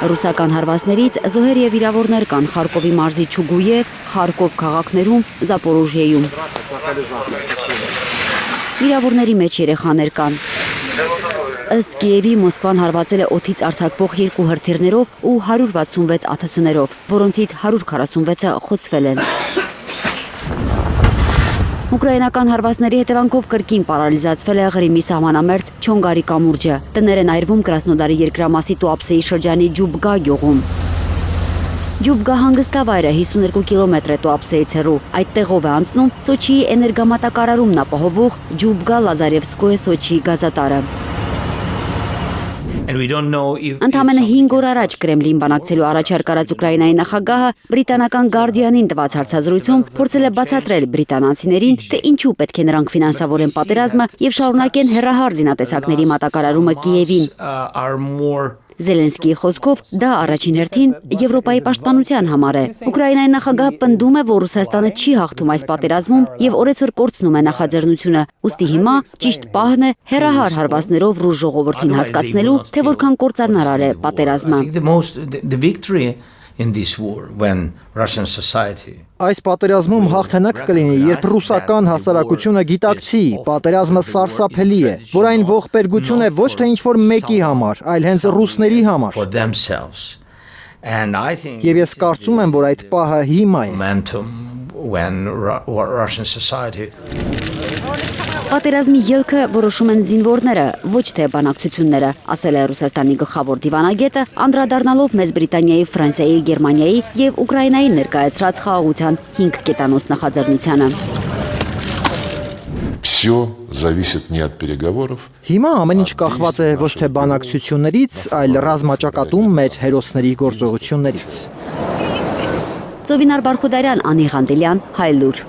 Ռուսական հարվածներից զոհեր եւ վիրավորներ կան Խարկովի մարզի Չուգուև, Խարկով քաղաքներում, Զապորոժիեում։ Վիրավորների մեջ երեխաներ կան։ Ըստ Կիևի Մոսկվան հարվածել է օդից արձակվող 2 հրթիռներով ու 166 ԱԹՍ-ներով, որոնցից 146-ը խոցվել են։ Ուկրաինական հարվածների հետևանքով կրկին պարալիզացվել է Ղրիմի սահմանամերձ Չոնգարի կամուրջը։ Տներ են այրվում Կրասնոդարի երկրամասի Տուապսեի շրջանի Ջուբգա գյուղում։ Ջուբգա հանգստավայրը 52 կիլոմետր է Տուապսեից հեռու։ Այդտեղով է անցնում Սոչիի էներգամատակարարումն ապահովող Ջուբգա-Լազարևսկոե Սոչիի գազատարը։ Ընդամենը 5 օր առաջ Կրեմլին բանակցելու առաջարկ արած Ուկրաինայի նախագահը բրիտանական Guardian-ին տված հարցազրույցում փորձել է բացատրել բրիտանացիներին, թե ինչու պետք է նրանք ֆինանսավորեն պատերազմը եւ շարունակեն հեռահար զինատեսակների մատակարարումը Կիևին։ Զելենսկիի խոսքով դա առաջին հերթին Եվրոպայի պաշտպանության համար է։ Ուկրաինայի նախագահը պնդում է, որ Ռուսաստանը չի հաղթում այս պատերազմում եւ օրեցօր կորցնում է նախաձեռնությունը։ Ուստի հիմա ճիշտ պահն է հեռահար հարվածներով ռուս ժողովրդին հասկացնելու, թե որքան կործանարար է պատերազմը։ Այս պատերազմում հաղթանակ կլինի, երբ ռուսական հասարակությունը գիտակցի, պատերազմը սարսափելի է, որ այն ողբերգություն է ոչ թե ինչ-որ մեկի համար, այլ հենց ռուսների համար։ Եվ ես կարծում եմ, որ այդ պահը հիմա է։ Պատերազմի ելքը որոշում են զինվորները, ոչ թե բանակցությունները, ասել է Ռուսաստանի գլխավոր դիվանագետը, անդրադառնալով Մեծ Բրիտանիայի, Ֆրանսիայի, Գերմանիայի եւ Ուկրաինայի ներկայացրած խաղաղության 5 կետանոց նախաձեռնությանը։ Հիմա ամեն ինչ կախված է ոչ թե բանակցություններից, այլ ռազմաճակատում մեր հերոսների գործողություններից։ Ծովինար Բարխուդարյան, Անի Ղանդելյան, Հայլուր։